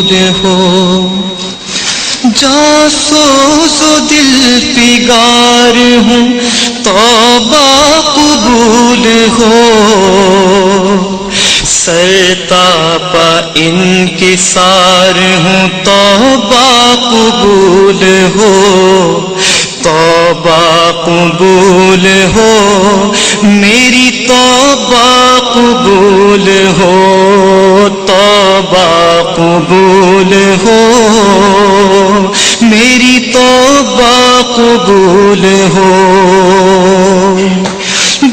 قبول ہو، جاسوس و دل پگار ہوں توبہ قبول ہو، سرتاپا انکسار ہوں توبہ قبول ہو، توبہ قبول ہو، میری توبہ قبول ہو، توبہ قبول ہو، میری توبہ قبول ہو،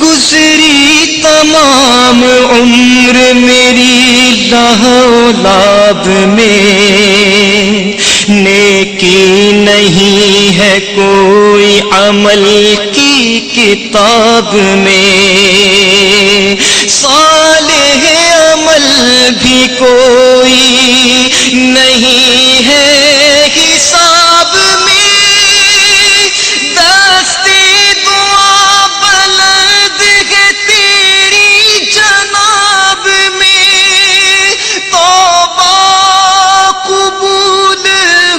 گزری تمام عمر میری لہو لعب میں، نیکی نہیں ہے کوئی عمل کی کتاب میں، صالح عمل بھی کوئی نہیں ہے حساب میں، دستی دعا بلند ہے تیری جناب میں، توبہ قبول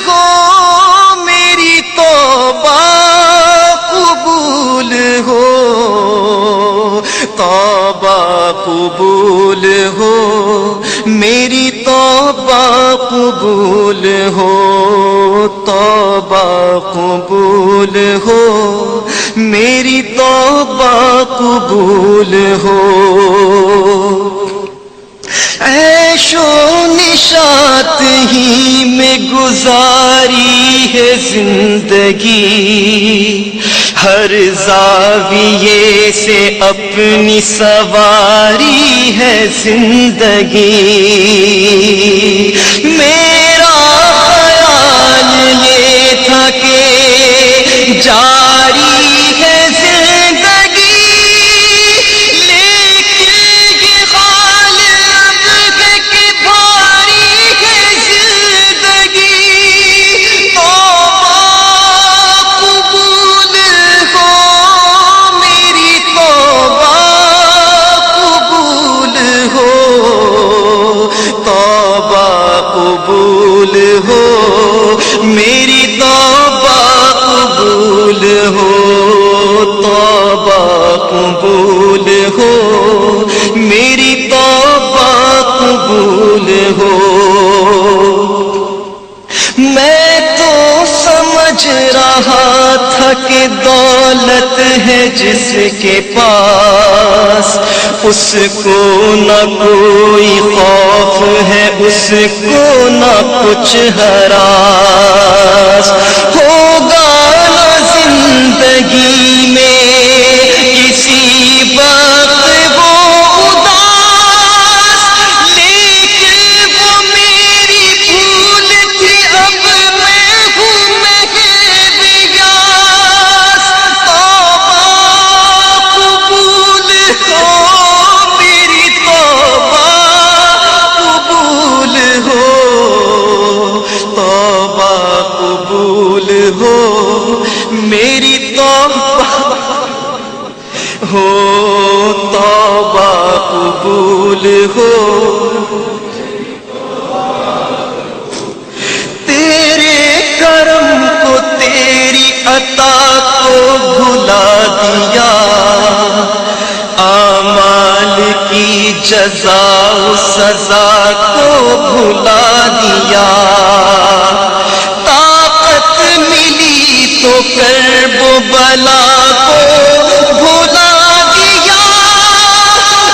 ہو، میری توبہ قبول ہو، توبہ قبول ہو، میری توبہ قبول ہو، توبہ قبول ہو، میری توبہ قبول ہو، عیش و نشاط ہی میں گزاری ہے زندگی، ہر زاویے سے اپنی سواری ہے زندگی، میرا خیال یہ تھا کہ جاری ہے زندگی، لیکن یہ حال اب ہے کہ بھاری ہے زندگی، توبہ قبول ہو، میری توبہ قبول ہو، توبہ قبول ہو، میری توبہ قبول ہو، توبہ قبول ہو، میری توبہ قبول ہو، میں تو سمجھ رہا تھا کہ دولت ہے جس کے پاس اس کو نہ کوئی خوف ہے، اس کو نہ کچھ ہراس، ہوگا نہ زندگی میں کسی وقت وہ اداس، لیکن وہ میری بھول تھی، اب میں ہوں مہریاس، توبہ قبول ہو، میری توبہ قبول ہو، توبہ قبول ہو، میری توبہ ہو، توبہ قبول ہو، تیرے کرم کو تیری عطا کو بھلا دیا، اعمال کی جزا و سزا کو بھلا دیا، طاقت ملی تو کرب و بلا کو بھلا دیا،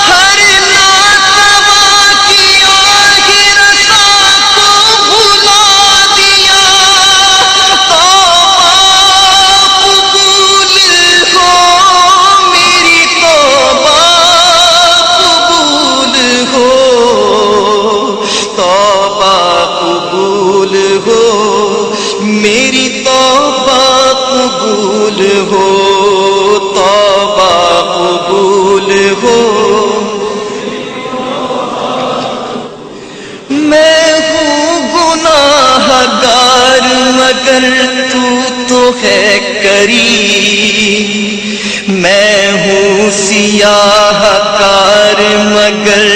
ہر ناتوا کی آہ رسا کو بھلا دیا، توبہ قبول ہو، میری توبہ قبول ہو، توبہ قبول ہو، میری توبہ قبول ہو، توبہ قبول ہو، میں ہوں گناہ گار مگر تو ہے کریم، میں ہوں سیاہ کار مگر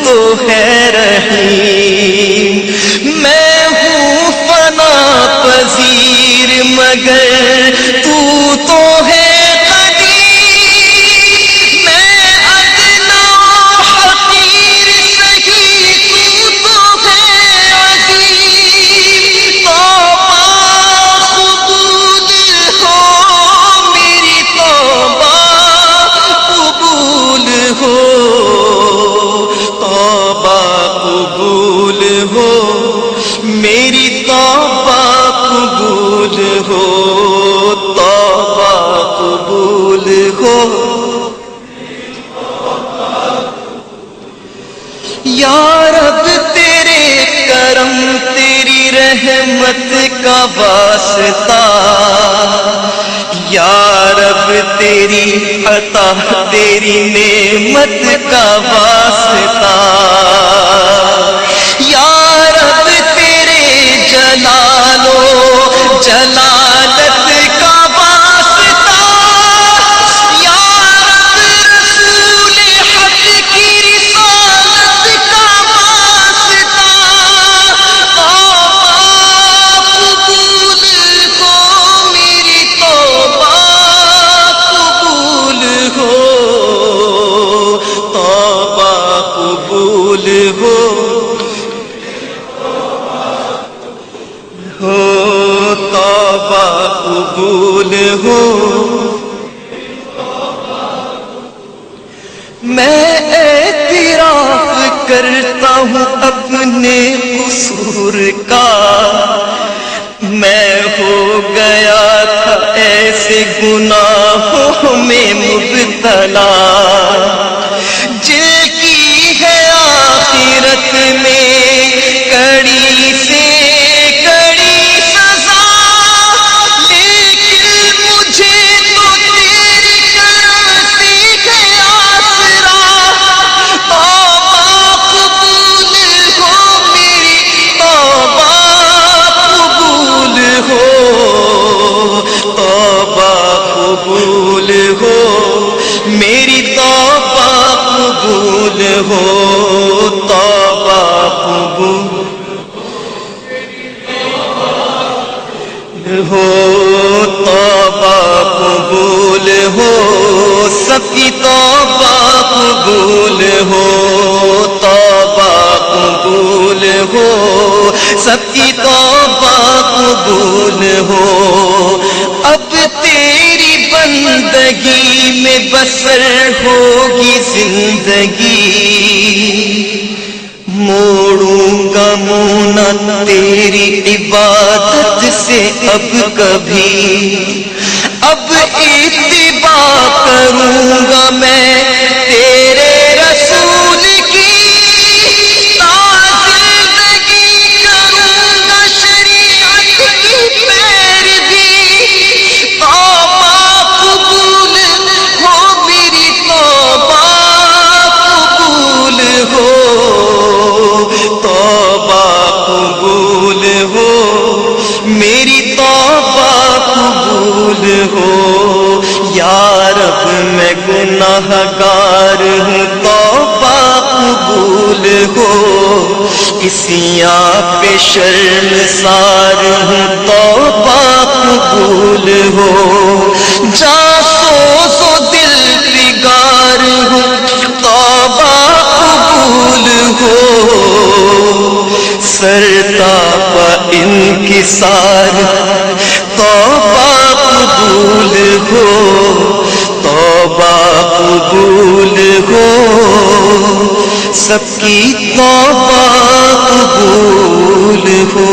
تو ہے رحیم، مگر تو تو ہے قدیم، میں ادنا حقیر سہی تو ہے عظیم، توبہ قبول ہو میری توبہ قبول ہو، توبہ قبول ہو میری توبہ قبول ہو، توبہ قبول ہو۔ یا رب تیرے کرم تیری رحمت کا واسطہ، یا رب تیری عطا تیری نعمت کا واسطہ، یا رب تیرے جلال و جلالت کا واسطہ، یا رب رسول حق کی رسالت کا واسطہ، توبہ قبول ہو میری توبہ قبول ہو، توبہ قبول ہو، توبہ قبول ہو۔ میں اعتراف کرتا ہوں اپنے قصور کا، میں ہو گیا تھا ایسے گناہوں میں مبتلا، جن کی ہے آخرت میں کڑی سے کڑی سزا، لیکن مجھے تو تیری کرم سے ہے آسرا، توبہ قبول ہو میری توبہ قبول ہو، توبہ قبول ہو میری توبہ قبول ہو، توبہ قبول ہو، توبہ قبول ہو، سب کی توبہ قبول ہو، توبہ قبول ہو، سب کی توبہ قبول ہو۔ اب تیری بندگی میں بسر ہوگی زندگی، موڑوں گا منہ نہ تیری عبادت سے اب کبھی، اب اتباع کروں گا میں تیرے رسول کی، تا زندگی کروں گا شریعت کی پیروی، توبہ قبول ہو میری توبہ قبول ہو، توبہ قبول ہو میری توبہ قبول ہو، یا رب میں گناہ گار ہوں توبہ قبول ہو، کسیاں پہ شرمسار ہوں توبہ قبول ہو، جاسوس و دل بگار ہوں توبہ قبول ہو، سرتاپا انکسار توبہ قبول ہو، توبہ قبول ہو، سب کی توبہ قبول ہو۔